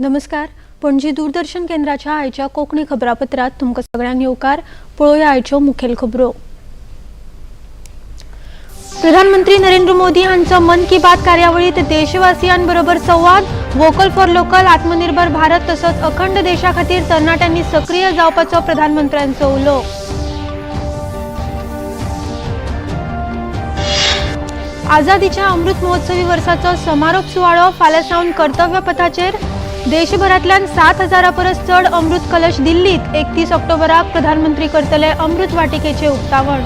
नमस्कार. पणजी दूरदर्शन केंद्राच्या आयच्या कोंकणी खबरापत्रात तुमकां सगळ्यांक येवकार. पळोवया आयच्यो मुखेल खबरो. प्रधानमंत्री नरेंद्र मोदी हांचो मन की बात कार्यावळीत देशवासियांबरोबर संवाद. वोकल फॉर लोकल, आत्मनिर्भर भारत तसोच अखंड देशा खातीर तरणाट्यांनी सक्रिय जावपाचो प्रधानमंत्र्यांचो उलो. आझादीच्या अमृत महोत्सवी वर्साचो समारोप सुवाळो फाल्यां सावन कर्तव्य पथाचेर. देशभरांतल्यान 7,000 परस चड अमृत कलश दिल्लीत. 31 ऑक्टोबराक प्रधानमंत्री करतले अमृत वाटिकेचे उक्तावण.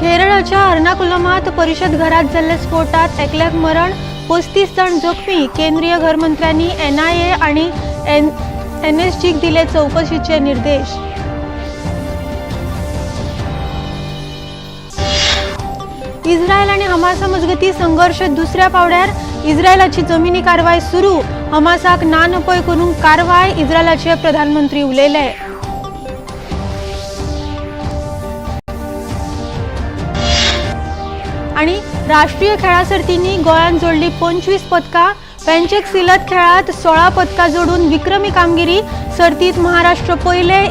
केरळाच्या एर्नाकुलमात परिषद घरात जाल्ल्या स्फोटात एकल्याक मरण, 35 जण जखमी. केंद्रीय घरमंत्र्यांनी NIA आणि NSGक दिले चौकशीचे निर्देश. इस्रायल आणि हमासा मजगती संघर्ष दुसऱ्या पावड्यार. इस्रायलाची जमिनी कारवाय सुरू. हमासाक ना नपय करून कारवाय, इस्रायलाचे प्रधानमंत्री उलयले. आणि राष्ट्रीय खेळा सर्तींनी गोंयान जोडली 25 पदकां. पेंचेक सिलत खेळात 16 पदकां जोडून विक्रमी कामगिरी. सर्तीत महाराष्ट्र पयले,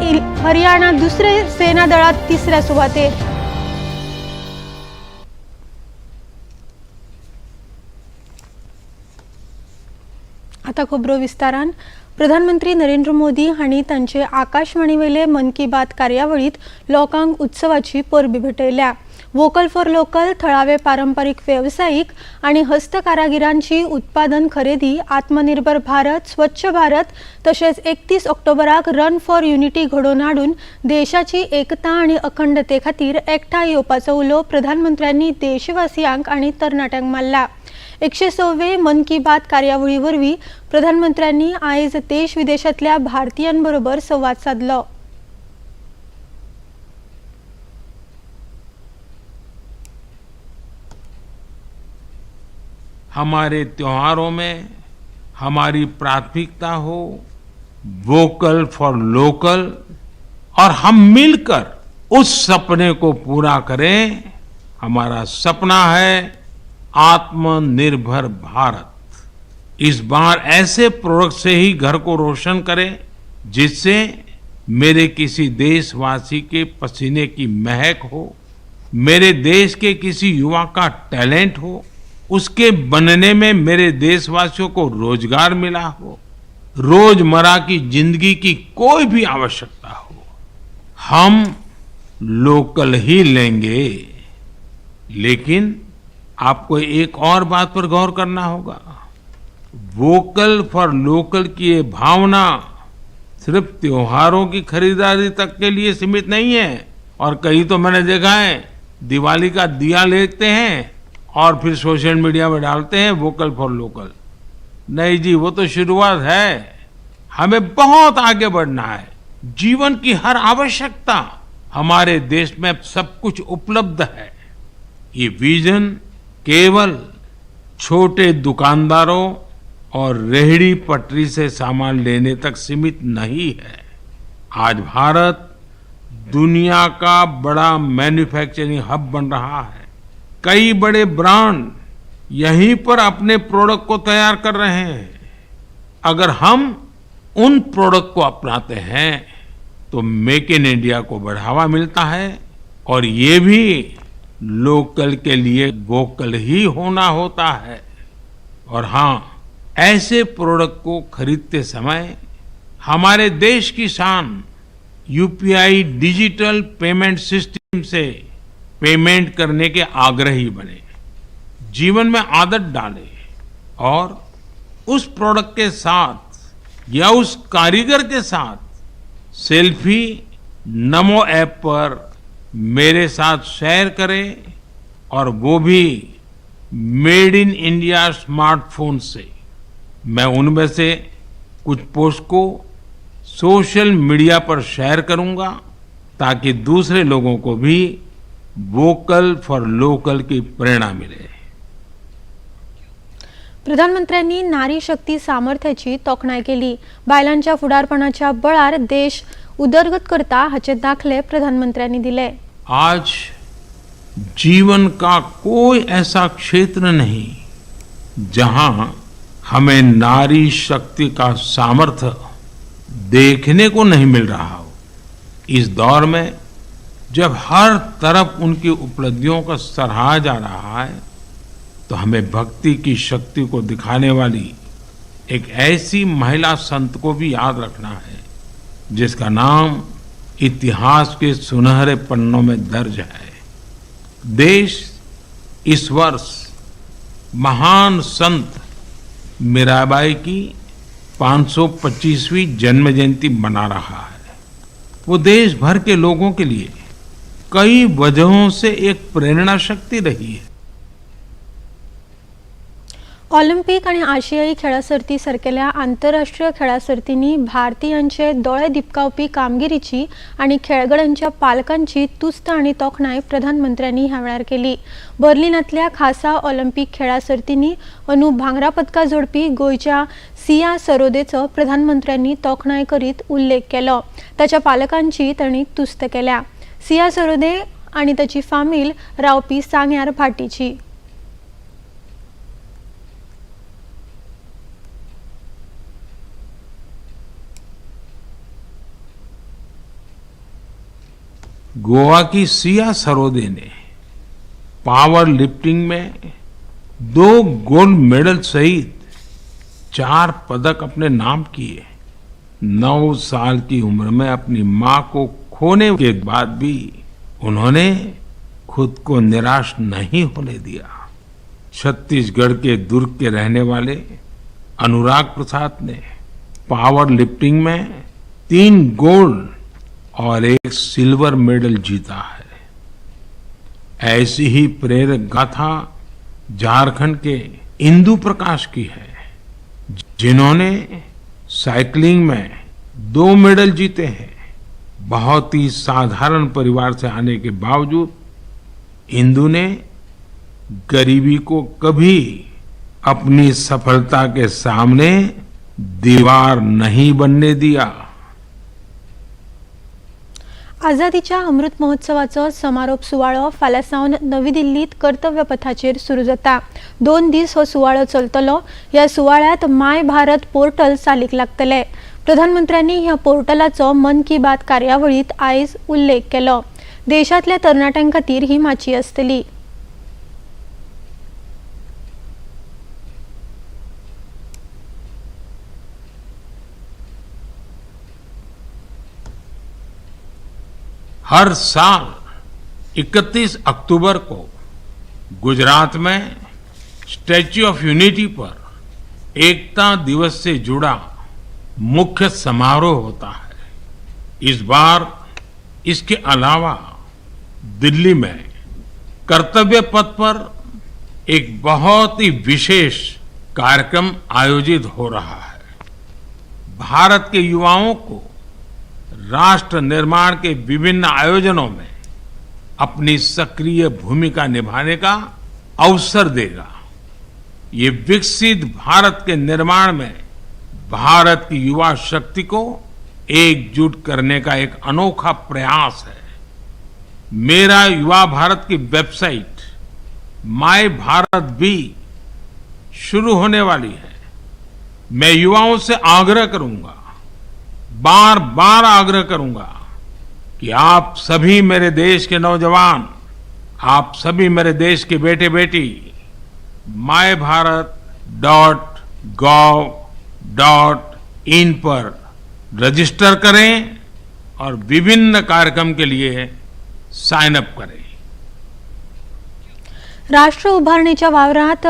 हरियाणा दुसरे, सेना दळात तिसऱ्या सुवातेर. आता खबरो विस्तारान. प्रधानमंत्री नरेंद्र मोदी हांणी तांचे आकाशवाणीवेले मन की बात कार्यावळीत लोकांक उत्सवाची परबी भेटयल्या. वोकल फॉर लोकल, थळावे पारंपारीक व्यावसायिक आणि हस्तकारागिरांची उत्पादन खरेदी, आत्मनिर्भर भारत, स्वच्छ भारत तसेच 31 ऑक्टोबराक रन फॉर युनिटी घडोवन हाडून देशाची एकता आणि अखंडते खातीर एकठांय येवपाचो उलो प्रधानमंत्र्यांनी देशवासियांक आणि तरणाट्यांक मारला. 106वे मन की बात कार्यावळी वरवीं प्रधानमंत्र्यांनी आयज देश विदेशातल्या भारतीयांबरोबर संवाद साधलो. हमारे त्योहारों में हमारी प्राथमिकता हो वोकल फॉर लोकल और हम मिलकर उस सपने को पूरा करें. हमारा सपना है आत्मनिर्भर भारत. इस बार ऐसे प्रोडक्ट से ही घर को रोशन करें जिससे मेरे किसी देशवासी के पसीने की महक हो, मेरे देश के किसी युवा का टैलेंट हो, उसके बनने में मेरे देशवासियों को रोजगार मिला हो, रोजमर्रा की जिंदगी की कोई भी आवश्यकता हो, हम लोकल ही लेंगे. लेकिन आपको एक और बात पर गौर करना होगा. वोकल फॉर लोकल की ये भावना सिर्फ त्योहारों की खरीदारी तक के लिए सीमित नहीं है. और कहीं तो मैंने देखा है दिवाली का दिया लेते हैं और फिर सोशल मीडिया में डालते हैं वोकल फॉर लोकल. नहीं जी, वो तो शुरुआत है. हमें बहुत आगे बढ़ना है. जीवन की हर आवश्यकता हमारे देश में सब कुछ उपलब्ध है. ये विजन केवल छोटे दुकानदारों और रेहड़ी पटरी से सामान लेने तक सीमित नहीं है. आज भारत दुनिया का बड़ा मैन्युफैक्चरिंग हब बन रहा है. कई बड़े ब्रांड यहीं पर अपने प्रोडक्ट को तैयार कर रहे हैं. अगर हम उन प्रोडक्ट को अपनाते हैं तो मेक इन इंडिया को बढ़ावा मिलता है और ये भी लोकल के लिए वोकल ही होना होता है. और हाँ, ऐसे प्रोडक्ट को खरीदते समय हमारे देश की शान UPI डिजिटल पेमेंट सिस्टम से पेमेंट करने के आग्रही बने, जीवन में आदत डालें और उस प्रोडक्ट के साथ या उस कारीगर के साथ सेल्फी नमो ऐप पर मेरे साथ शेयर करें और वो भी मेड इन इंडिया स्मार्टफोन से. मैं उनमें से कुछ पोस्ट को सोशल मीडिया पर शेयर करूंगा ताकि दूसरे लोगों को भी वोकल फॉर लोकल की प्रेरणा मिले. प्रधानमंत्र्यांनी नारी शक्ती सामर्थ्याची तोखणाय केली. बायलांच्या फुडारपणाच्या बळार देश उदरगत करता हाचे दाखले प्रधानमंत्र्यांनी दिले. आज जीवन का कोई ऐसा क्षेत्र नहीं जहां हमें नारी शक्ति का सामर्थ्य देखने को नहीं मिल रहा हो। इस दौर में जब हर तरफ उनकी उपलब्धियों का सराहा जा रहा है, तो हमें भक्ति की शक्ति को दिखाने वाली एक ऐसी महिला संत को भी याद रखना है जिसका नाम इतिहास के सुनहरे पन्नों में दर्ज है। देश इस वर्ष महान संत मीराबाई की 525वीं जन्म जयंती मना रहा है। वो देश भर के लोगों के लिए कई वजहों से एक प्रेरणा शक्ति रही है। ऑलिम्पिक आणि आशियाई खेळा सर्ती सारकेल्या आंतरराष्ट्रीय खेळा सर्तींनी भारतीयांचे दोळे दिपकावपी कामगिरीची आणि खेळगड्यांच्या पालकांची तुस्त आणि तोखणाय प्रधानमंत्र्यांनी ह्या वेळार केली। बर्लिनांतल्या खासा ऑलिम्पिक खेळा सर्तींनी अनु भांगरा पदका जोडपी गोंयच्या सिया सरोदेचो प्रधानमंत्र्यांनी तोखणाय करीत उल्लेख केलो। ताच्या पालकांची तांणी तुस्त केल्या। सिया सरोदे आणि ताची फामील रावपी सांग्यार भाटीची। गोवा की सिया सरोदे ने पावर लिफ्टिंग में 2 गोल्ड मेडल सहित 4 पदक अपने नाम किए। 9 साल की उम्र में अपनी मां को खोने के बाद भी उन्होंने खुद को निराश नहीं होने दिया। छत्तीसगढ़ के दुर्ग के रहने वाले अनुराग प्रसाद ने पावर लिफ्टिंग में 3 गोल्ड और 1 सिल्वर मेडल जीता है। ऐसी ही प्रेरक गाथा झारखंड के इंदु प्रकाश की है, जिन्होंने साइकिलिंग में 2 मेडल जीते हैं। बहुत ही साधारण परिवार से आने के बावजूद इंदु ने गरीबी को कभी अपनी सफलता के सामने दीवार नहीं बनने दिया। आझादीच्या अमृत महोत्सवाचो समारोप सुवाळो फाल्यां सावन नवी दिल्लीत कर्तव्य पथाचेर सुरू जाता। 2 दीस हो सुवाळो चलतलो। ह्या सुवाळ्यात माय भारत पोर्टल चालीक लागतले। प्रधानमंत्र्यांनी ह्या पोर्टलाचो मन की बात कार्यावळीत आयज उल्लेख केलो। देशातल्या तरणाट्यां खातीर ही माची आसतली। हर साल 31 अक्टूबर को गुजरात में स्टैच्यू ऑफ यूनिटी पर एकता दिवस से जुड़ा मुख्य समारोह होता है। इस बार इसके अलावा दिल्ली में कर्तव्य पथ पर एक बहुत ही विशेष कार्यक्रम आयोजित हो रहा है। भारत के युवाओं को राष्ट्र निर्माण के विभिन्न आयोजनों में अपनी सक्रिय भूमिका निभाने का अवसर देगा। ये विकसित भारत के निर्माण में भारत की युवा शक्ति को एकजुट करने का एक अनोखा प्रयास है। मेरा युवा भारत की वेबसाइट माय भारत भी शुरू होने वाली है। मैं युवाओं से आग्रह करूंगा, बार बार आग्रह करूंगा कि आप सभी मेरे देश के नौजवान, आप सभी मेरे देश के बेटे बेटी myBharat.gov.in पर रजिस्टर करें और विभिन्न कार्यक्रम के लिए साइन अप करें। राष्ट्र उभारणीच्या वावरात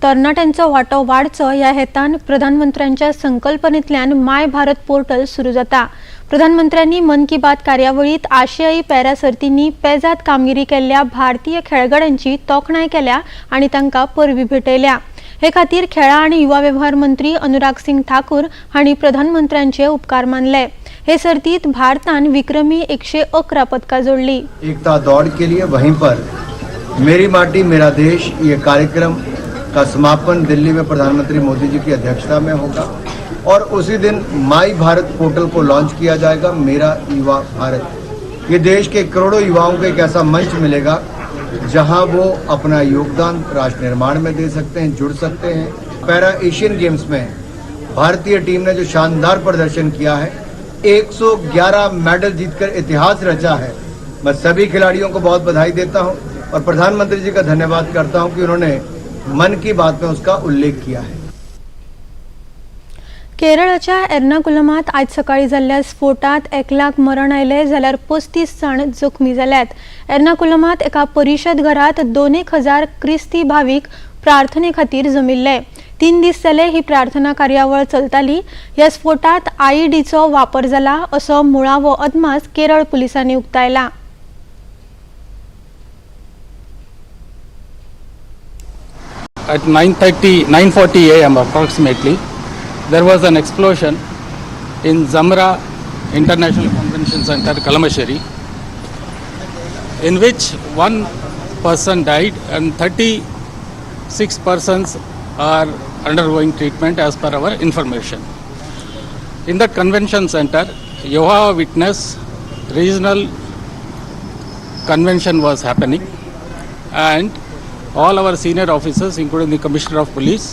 तरणाट्यांचो वाटो वाडचो ह्या हेतान प्रधानमंत्र्यांच्या संकल्पनेतल्यान माय भारत पोर्टल सुरू जाता। प्रधानमंत्र्यांनी मन की बात कार्यावळीत आशियाई पॅरा सर्तींनी पेजात कामगिरी केल्ल्या भारतीय खेळगड्यांची तोखणाय केल्या आणि तांकां परबी भेटयल्या। हे खातीर खेळा आणि युवा वेव्हार मंत्री अनुराग सिंग ठाकूर हांणी प्रधानमंत्र्यांचे उपकार मानले। हे सर्तीत भारतान विक्रमी 111 पदकां जोडली। एकता दौड़ के लिए वहीं पर मेरी माटी मेरा देश ये कार्यक्रम का समापन दिल्ली में प्रधानमंत्री मोदी जी की अध्यक्षता में होगा और उसी दिन माई भारत पोर्टल को लॉन्च किया जाएगा। मेरा युवा भारत, ये देश के करोड़ों युवाओं को एक ऐसा मंच मिलेगा जहां वो अपना योगदान राष्ट्र निर्माण में दे सकते हैं, जुड़ सकते हैं। पैरा एशियन गेम्स में भारतीय टीम ने जो शानदार प्रदर्शन किया है, 111 मेडल जीतकर इतिहास रचा है। मैं सभी खिलाड़ियों को बहुत बधाई देता हूं और प्रधानमंत्री जी का धन्यवाद करता हूं कि उन्होंने मन की बात में उसका उल्लेख किया है। केरळाच्या एर्नाकुलमात आज सकाळी जाल्ल्या स्फोटात 1 लाख मरण आयले जाल्यार 35 जण जखमी जाल्यात। एर्नाकुलमात एका परिशद घरात 2,000 ख्रिस्ती भाविक प्रार्थने खातीर जमिल्ले। 3 दीस जाले ही प्रार्थना कार्यावळ चलताली। ह्या स्फोटात आयईडीचो वापर जाला असो मुळावो अदमास केरळ पुलिसांनी उक्तायला। At 9:40 a.m. approximately, there was an explosion in Zamra International Convention Center, Kalamasheri, in which one person died and 36 persons are undergoing treatment as per our information. In that convention center, Jehovah's Witness regional convention was happening, and all our senior officers, including the Commissioner of Police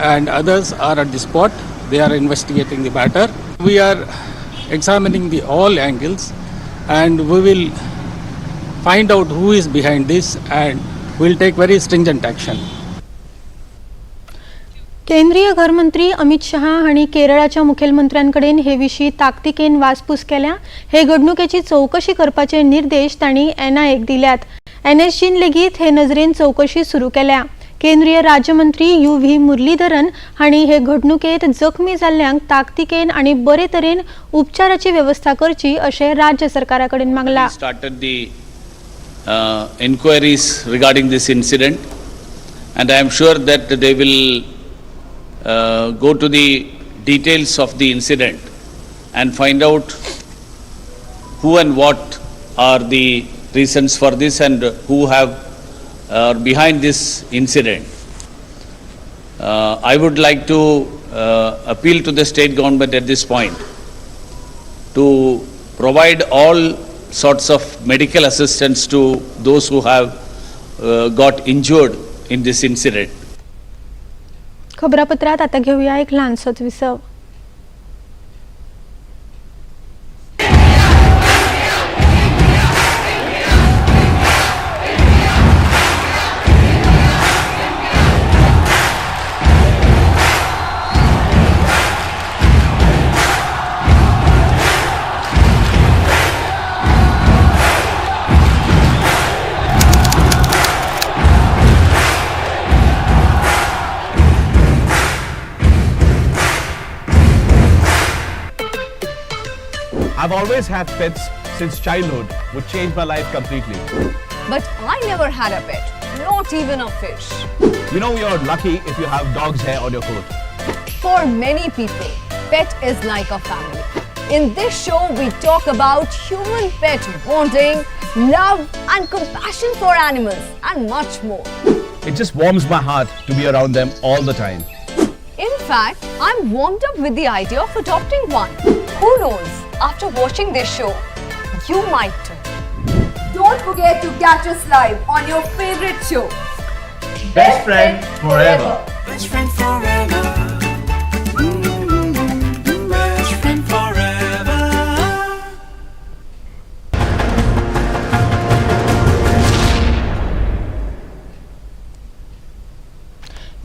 and others, are at the spot. They are investigating the matter. We are examining all angles, and we will find out who is behind this, and we will take very stringent action. केंद्रीय गृहमंत्री अमित शहा हांणी केरळाच्या मुखेलमंत्र्यांकडेन हे विशीं ताकतिकेन वासपूस केल्या। हे घडणुकेची चौकशी करपाचे निर्देश तांणी एनआयएक दिल्यात। एनएसजीन लेगीत हे नजरेन चौकशी सुरू केल्या। केंद्रीय राज्यमंत्री UV मुरलीधरन हांणी हे घडणुकेत जखमी जाल्ल्यांक ताकतिकेन आनी बरे तरेन उपचाराची व्यवस्था करची अशें राज्य सरकाराकडेन मागला। Started the inquiries regarding this incident, and I am sure that they will go to the details of the incident and find out who and what are the reasons for this and who have behind this incident. I would like to appeal to the state government at this point to provide all sorts of medical assistance to those who have got injured in this incident. खबरापत्रात आता घेऊया एक लहानसोच विसव। I've always had pets since childhood, which changed my life completely. But I never had a pet, not even a fish. You know you're lucky if you have dog's hair on your coat. For many people, pet is like a family. In this show, we talk about human-pet bonding, love and compassion for animals and much more. It just warms my heart to be around them all the time. In fact, I'm warmed up with the idea of adopting one. Who knows? After watching this show, you might too. Don't forget to catch us live on your favorite show. Best friend forever. Best friend forever. Best friend forever.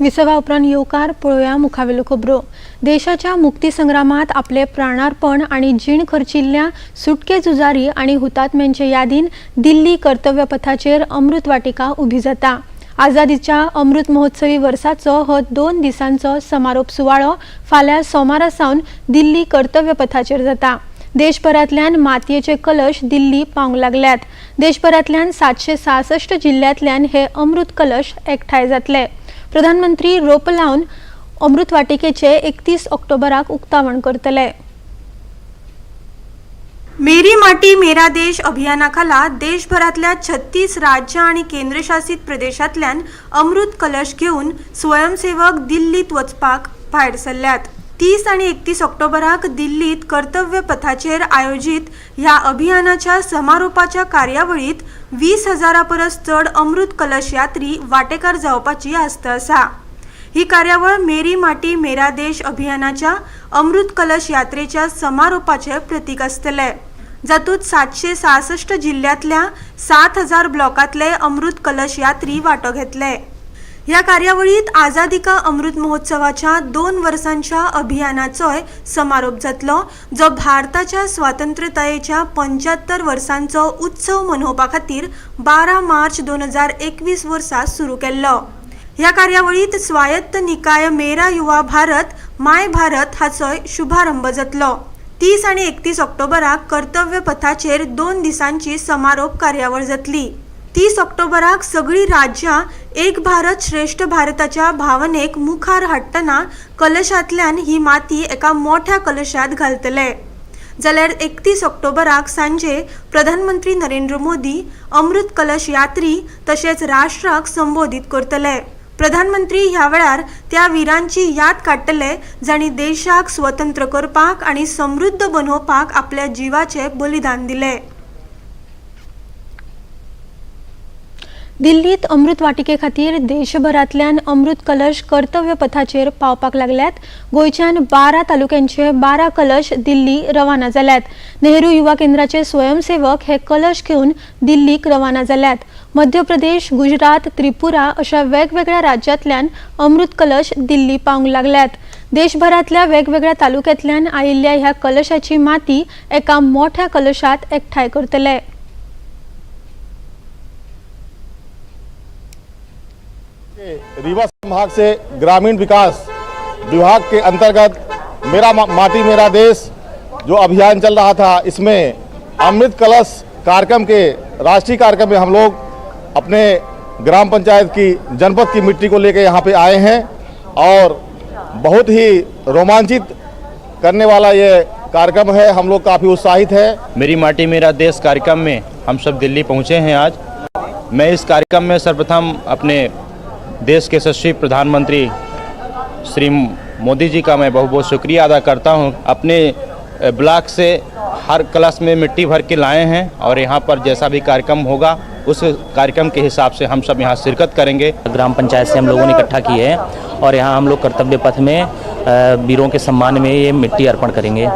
विसवा उपरांत येवकार पळोवया मुखावेल्यो खबरो। देशाच्या मुक्ती संग्रामात आपले प्राणार्पण आणि जीण खर्चिल्ल्या सुटके झुजारी आणि हुतात्म्यांचे यादीन दिल्ली कर्तव्य पथाचेर अमृत वाटिका उभी जाता। आझादीच्या अमृत महोत्सवी वर्साचो हो 2 दिसांचो समारोप सुवाळो फाल्यां सोमारा सावन दिल्ली कर्तव्य पथाचेर जाता। देशभरांतल्यान मातयेचे कलश दिल्ली पावंक लागल्यात। देशभरांतल्यान 766 जिल्ल्यांतल्यान हे अमृत कलश एकठांय जातले। प्रधानमंत्री रोप लावन अमृत वाटिकेचे 31 ऑक्टोबराक उक्तावण करतले। मेरी माटी मेरा देश अभियानाखाला देशभरातल्या 36 राज्य आणि केंद्रशासित प्रदेशातल्यान अमृत कलश घेऊन स्वयंसेवक दिल्लीत वचपाक भायर सरल्यात। 30 आणि 31 ऑक्टोबराक दिल्लीत कर्तव्य पथाचेर आयोजित ह्या अभियानाच्या समारोपाच्या कार्यावळीत 20,000 परस चड अमृत कलश यात्री वांटेकार जावपाची आस्त आसा। ही कार्यावळ मेरी माटी मेरा देश अभियानाच्या अमृत कलश यात्रेच्या समारोपाचे प्रतीक आसतले, जातूंत 766 जिल्ह्यातल्या 7,000 ब्लॉकातले अमृत कलश यात्री वांटो घेतले। ह्या कार्यावळीत आझादी का अमृत महोत्सवाच्या 2 वर्सांच्या अभियानाचोय समारोप जातलो, जो भारताच्या स्वातंत्र्यतायेच्या 75 वर्सांचो उत्सव मनोवपा खातीर 12 मार्च 2021 वर्सा सुरू केल्लो। ह्या कार्यावळीत स्वायत्त निकाय मेरा युवा भारत माय भारत हाचोय शुभारंभ जातलो। 30 आणि 31 ऑक्टोबराक कर्तव्य पथाचेर 2 दिसांची समारोप कार्यावळ जातली। 30 ऑक्टोबराक सगळी राज्यां एक भारत श्रेष्ठ भारताच्या भावनेक मुखार हाडटना कलशांतल्यान ही माती एका मोठ्या कलशांत घालतले। जाल्यार 31 ऑक्टोबराक सांजे प्रधानमंत्री नरेंद्र मोदी अमृत कलश यात्री तशेंच राष्ट्राक संबोधित करतले। प्रधानमंत्री ह्या वेळार त्या वीरांची याद काडटले जांणी देशाक स्वतंत्र करपाक आणि समृद्ध बनवपाक आपल्या जीवाचे बलिदान दिले। दिल्लीत अमृत वाटिके खातीर देशभरांतल्यान अमृत कलश कर्तव्य पथाचेर पावपाक लागल्यात। गोंयच्यान 12 तालुक्यांचे 12 कलश दिल्ली रवाना जाल्यात। नेहरू युवा केंद्राचे स्वयंसेवक हे कलश घेवन दिल्लीक रवाना जाल्यात। मध्य प्रदेश, गुजरात, त्रिपुरा अशा वेगवेगळ्या राज्यांतल्यान अमृत कलश दिल्ली पावंक लागल्यात। देशभरातल्या वेगवेगळ्या तालुक्यांतल्यान आयिल्ल्या ह्या कलशाची माती एका मोठ्या कलशात एकठांय करतले। रीवा संभाग से ग्रामीण विकास विभाग के अंतर्गत मेरा माटी मेरा देश जो अभियान चल रहा था, इसमें अमृत कलश कार्यक्रम के राष्ट्रीय कार्यक्रम में हम लोग अपने ग्राम पंचायत की जनपद की मिट्टी को लेकर यहाँ पे आए हैं और बहुत ही रोमांचित करने वाला ये कार्यक्रम है। हम लोग काफ़ी उत्साहित है। मेरी माटी मेरा देश कार्यक्रम में हम सब दिल्ली पहुँचे हैं आज। मैं इस कार्यक्रम में सर्वप्रथम अपने देश के यशस्वी प्रधानमंत्री श्री मोदी जी का मैं बहुत बहुत शुक्रिया अदा करता हूं। अपने ब्लॉक से हर कलश में मिट्टी भर के लाए हैं और यहां पर जैसा भी कार्यक्रम होगा उस कार्यक्रम के हिसाब से हम सब यहां शिरकत करेंगे। ग्राम पंचायत से हम लोगों ने इकट्ठा किए हैं और यहां हम लोग कर्तव्य पथ में वीरों के सम्मान में ये मिट्टी अर्पण करेंगे।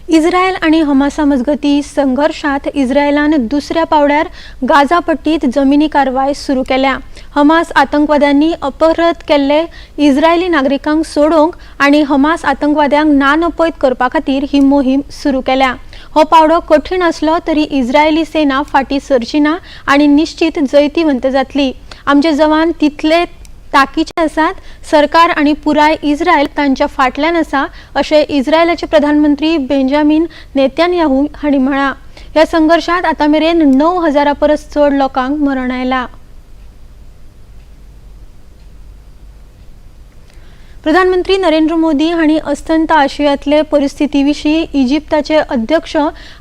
इस्रायल आणि हमासा मजगती संघर्षात इस्रायलान दुसऱ्या पावड्यार गाजा पट्टीत जमिनी कारवाय सुरू केल्या। हमास आतंकवाद्यांनी अपहृत केल्ले इस्रायली नागरिकांक सोडोवंक आणि हमास आतंकवाद्यांक नानपैत करपा खातीर ही मोहीम सुरू केल्या। हो पावडो कठीण असलो तरी इस्रायली सेना फाटी सरची ना आणि निश्चित जैतिवंत जातली। आमचे जवान तितले ताकीचे आसात। सरकार आणि पुराय इस्रायल तांच्या फाटल्यान आसा अशें इस्रायलाचे प्रधानमंत्री बेंजामिन नेतन्याहू हांणी म्हळां। ह्या संघर्षात आता मेरेन 9,000 परस चड लोकांक मरण आयला। प्रधानमंत्री नरेंद्र मोदी हांणी अस्तंत आशियांतले परिस्थिती विशीं इजिप्ताचे अध्यक्ष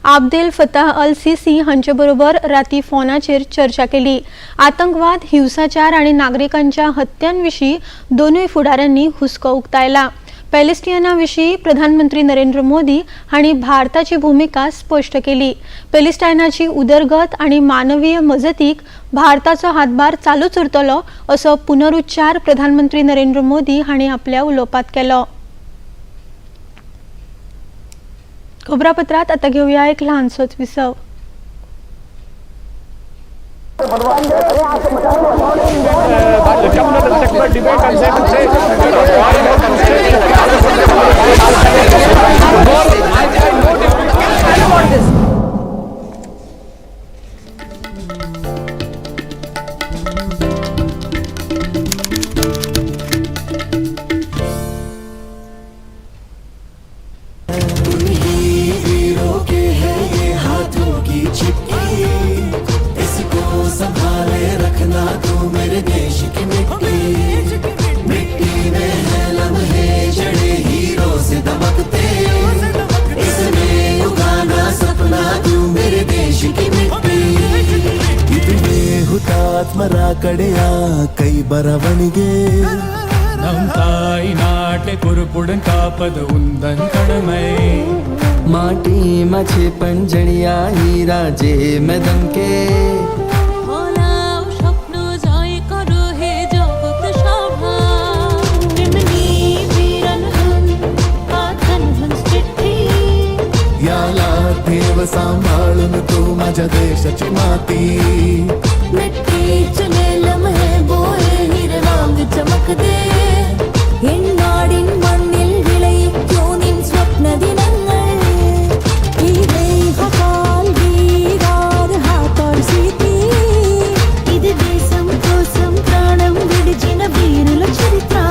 आब्देल फताह अल सिसी हांचे बरोबर राती फोनाचेर चर्चा केली। आतंकवाद, हिंसाचार आणि नागरिकांच्या हत्यांविशीं दोनूय फुडाऱ्यांनी हुस्को उक्तायला। पॅलेस्टियनाविशीं प्रधानमंत्री नरेंद्र मोदी हांणी भारताची भूमिका स्पष्ट केली। पॅलेस्टायनाची उदरगत आणि मानवीय मजतीक भारताचो हातभार चालूच उरतलो असो पुनरुच्चार प्रधानमंत्री नरेंद्र मोदी हांणी आपल्या उलोवपांत केलो। खबरापत्रात आता घेऊया एक लहानसोच विसव। हुतात्मरा कड़िया कई बरवणगे हम ताई नाटे कुरपुडन कापद उंदन कडमय माटी माझे पंजणिया हीरा जे मदन के देव सांभाळून तू माझ्या देशाची माती मिट्टी चले लम्हे बोये हिरवांग चमक दे हिंडाडिन मण्णिल विळयिक्कोनिन स्वप्न दिनंगळ ई देहकाल वीरार हाताळ सीती इदु देशं कोसं प्राणं विडिचिन वीरुल चरित्रा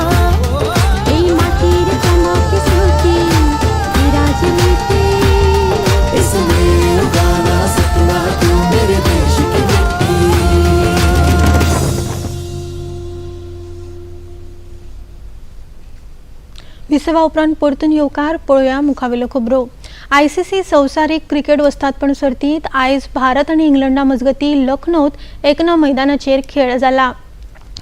ई माटीर चमक सूती ई राजनीती विसेवा उपरांत परतून येवकार पळोवया मुखावेलो खबरो। आयसीसी संवसारीक क्रिकेट वस्तादपण सर्तीत आयज भारत आनी इंग्लंडा मजगती लखनौत एकना मैदानाचेर खेळ जाला।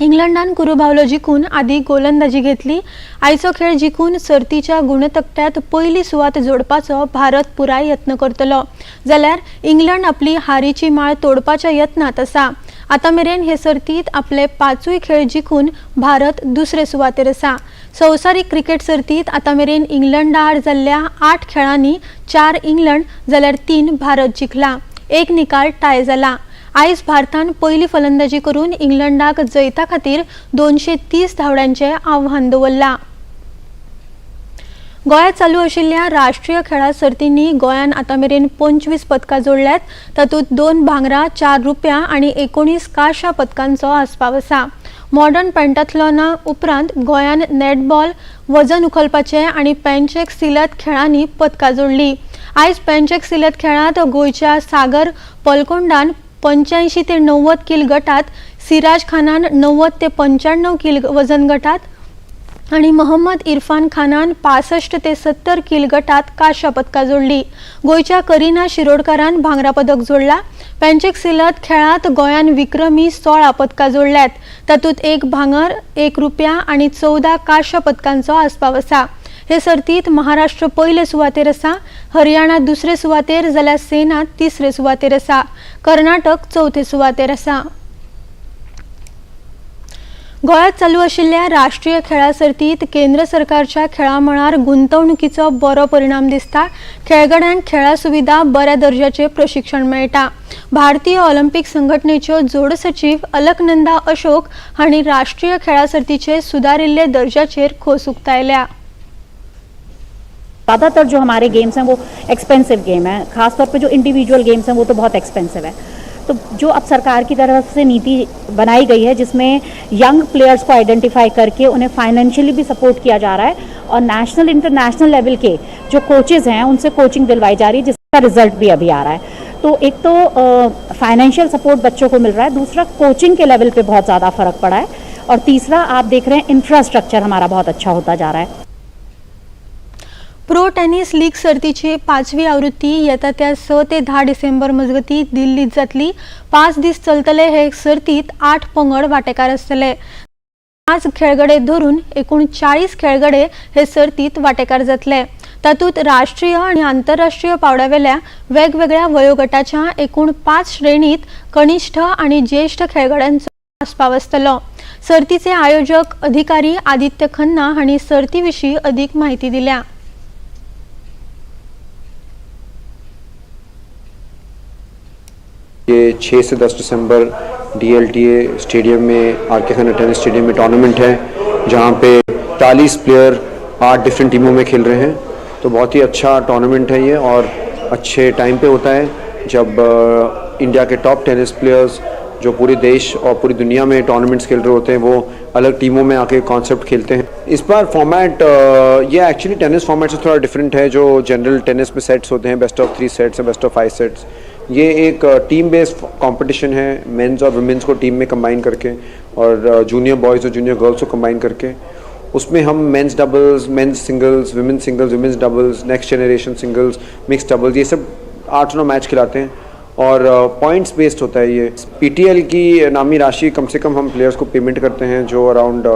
इंग्लंडान कुरुबावलो जिखून आदी गोलंदाजी घेतली। आयचो खेळ जिखून सर्तीच्या गुणतकट्यात पयली सुवात जोडपाचो भारत पुराय यत्न करतलो, जाल्यार इंग्लंड आपली हारीची माळ तोडपाच्या यत्नात आसा। आता मेरेन हे सर्तीत आपले 5 खेळ जिखून भारत दुसरे सुवातेर आसा। संवसारीक क्रिकेट सर्तीत आता मेरेन इंग्लंडा आड जाल्ल्या 8 खेळांनी 4 इंग्लंड जाल्यार 3 भारत जिखला। एक निकाल टाय जाला। आयज भारतान पयली फलंदाजी करून इंग्लंडाक जैता खातीर 230 धांवड्यांचे आव्हान दवरला। गोंयांत चालू आशिल्ल्या राष्ट्रीय खेळा सर्तींनी गोंयान आता मेरेन 25 पदकां जोडल्यात। तातूंत 2 भांगरा, 4 रुप्या आनी 19 कांश्या पदकांचो आस्पाव आसा। मॉडर्न पेंटाथलॉना उपरांत गोंयान नेटबॉल, वजन उखलपाचे आनी पेंचेक सिलत खेळांनी पदकां जोडली। आयज पेंचेक सिलत खेळांत गोंयच्या सागर पलकोंडान 85 ते 90 किल गटात, सिराज खानान 90 ते 95 किल वजन गटात आनी मोहम्मद इरफान खानान 65 ते 70 किल गटात कांश्या पदकां जोडली। गोंयच्या करिना शिरोडकारान भांगरा पदक जोडला। पेंचेक सिलत खेळांत गोंयान विक्रमी 16 पदकां जोडल्यात। तातूंत 1 भांगर, 1 रुप्या आनी 14 कांश्या पदकांचो आस्पाव आसा। हे सर्तीत महाराष्ट्र पयले सुवातेर आसा, हरियाणा दुसरे सुवातेर जाल्यार सेना तिसरे सुवातेर आसा, कर्नाटक चौथे सुवातेर आसा। गोंयांत चालू आशिल्ल्या राष्ट्रीय खेळा सर्तीत केंद्र सरकारच्या खेळा मळार गुंतवणुकीचो बरो परिणाम दिसता। खेळगड्यांक खेळा सुविधा बऱ्या दर्जाचे प्रशिक्षण मेळटा। भारतीय ऑलिंपिक संघटनेच्यो जोड सचिव अलकनंदा अशोक हांणी राष्ट्रीय खेळा सर्तीचे सुधारिल्ले दर्जाचेर खोस उक्तायल्या। ज़्यादातर जो हमारे गेम्स हैं वो एक्सपेंसिव गेम है, खासतौर पे जो इंडिविजुअल गेम्स हैं वो तो बहुत एक्सपेंसिव है। तो जो अब सरकार की तरफ से नीति बनाई गई है जिसमें यंग प्लेयर्स को आइडेंटिफाई करके उन्हें फाइनेंशियली भी सपोर्ट किया जा रहा है और नेशनल इंटरनेशनल लेवल के जो कोचेज़ हैं उनसे कोचिंग दिलवाई जा रही है, जिसका रिजल्ट भी अभी आ रहा है। तो एक तो फाइनेंशियल सपोर्ट बच्चों को मिल रहा है, दूसरा कोचिंग के लेवल पे बहुत ज़्यादा फ़र्क पड़ा है और तीसरा आप देख रहे हैं इंफ्रास्ट्रक्चर हमारा बहुत अच्छा होता जा रहा है। प्रो टेनिस लीग सर्तीची 5वी आवृत्ती येता त्या 6 ते 10 डिसेंबर मजगती दिल्लीत जातली। 5 दीस चलतले हे सर्तीत 8 पंगड वांटेकार आसतले। 5 खेळगडे धरून एकूण 40 खेळगडे हे सर्तीत वांटेकार जातले। तातूंत राष्ट्रीय आणि आंतरराष्ट्रीय पावड्यावेल्या वेगवेगळ्या वयोगटाच्या एकूण 5 श्रेणीत कनिष्ठ आणि ज्येष्ठ खेळगड्यांचो आस्पाव आसतलो। सर्तीचे आयोजक अधिकारी आदित्य खन्ना हांणी सर्तीविशीं अधिक माहिती दिल्या। ये 6 से 10 दिसंबर DLTA स्टेडियम में आर के खाना टेनिस स्टेडियम में टूर्नामेंट है, जहां पे 40 प्लेयर 8 डिफरेंट टीमों में खेल रहे हैं। तो बहुत ही अच्छा टूर्नामेंट है ये और अच्छे टाइम पे होता है जब इंडिया के टॉप टेनिस प्लेयर्स जो पूरे देश और पूरी दुनिया में टूर्नामेंट्स खेल रहे होते हैं वो अलग टीमों में आके कॉन्सेप्ट खेलते हैं। इस बार फॉर्मेट ये एक्चुअली टेनिस फॉर्मेट से थोड़ा डिफरेंट है। जो जनरल टेनिस में सेट्स होते हैं, बेस्ट ऑफ 3 सेट्स हैं, बेस्ट ऑफ 5 सेट्स, ये एक टीम बेस्ड कंपटीशन है। मेंस और वुमेन्स को टीम में कंबाइन करके और जूनियर बॉयज़ और जूनियर गर्ल्स को कंबाइन करके उसमें हम men's doubles, men's singles, women's doubles, next generation singles, mix doubles, ये सब 8-9 मैच खिलाते हैं और पॉइंट्स बेस्ड होता है ये। PTL की नामी राशि कम से कम हम प्लेयर्स को पेमेंट करते हैं जो अराउंड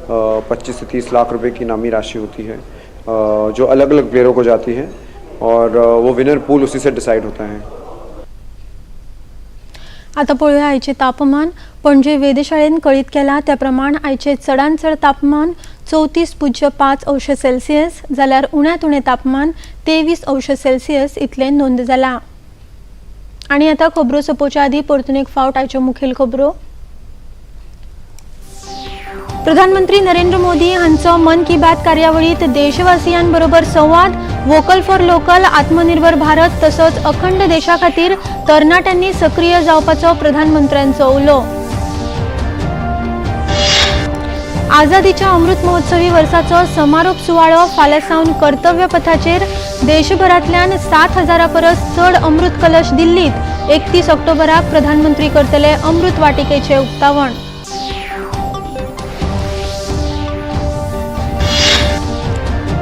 25 से 30 लाख रुपए की इनामी राशि होती है जो अलग अलग प्लेयरों को जाती है और वो विनर पूल उसी से डिसाइड होता है। आता पळोवया आयचे तापमान। पणजे वेधशाळेन कळीत केला त्या प्रमाण आयचे चडांत चड तापमान 34.5 अंश सेल्सियस जाल्यार उण्यांत उणें तापमान 23 अंश सेल्सियस इतलें नोंद जाला। आनी आता खबरो सोंपोवच्या आदी परतून एक फावट आयच्यो मुखेल खबरो। प्रधानमंत्री नरेंद्र मोदी हांचो मन की बात कार्यावळीत देशवासियांबरोबर संवाद, वोकल फॉर लोकल, आत्मनिर्भर भारत तसोच अखंड देशा खातीर तरणाट्यांनी सक्रिय जावपाचो प्रधानमंत्र्यांचो उलो। आझादीच्या अमृत महोत्सवी वर्साचो समारोप सुवाळो फाल्यां सावन कर्तव्य पथाचेर देशभरांतल्यान 7,000 परस चड अमृत कलश दिल्लीत 31 ऑक्टोबराक प्रधानमंत्री करतले अमृत वाटिकेचे उक्तावण।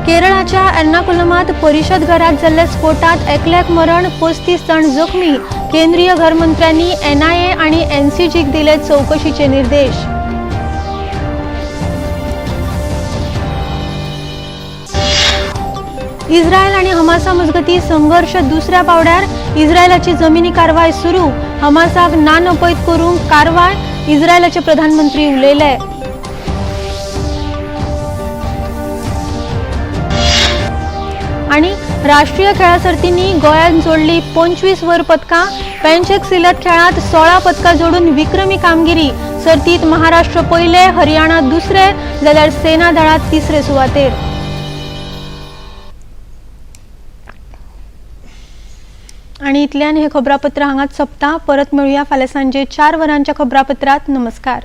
केरळाच्या एर्नाकुलमात परिषद घरात जाल्ल्या स्फोटात एकल्याक मरण, 35 जण जखमी। केंद्रीय घरमंत्र्यांनी NIA आणि NCGक दिले चौकशीचे निर्देश। इस्रायल आणि हमासा मजगती संघर्ष दुसऱ्या पावड्यार। इस्रायलाची जमिनी कारवाय सुरू, हमासाक नानपैत करूंक कारवाय, इस्रायलाचे प्रधानमंत्री उलयले। आणि राष्ट्रीय खेळा सर्तींनी गोंयान जोडली 25 वर पदकां। पेंचेक सिलत खेळांत 16 पदकां जोडून विक्रमी कामगिरी। सर्तीत महाराष्ट्र पयले, हरियाणा दुसरे जाल्यार सेना दळा तिसरे सुवातेर। आणि इतल्यान हे खबरापत्र हांगाच सोंपता। परत मेळुया फाल्यां सांजे 4 वरांच्या खबरापत्रात। नमस्कार।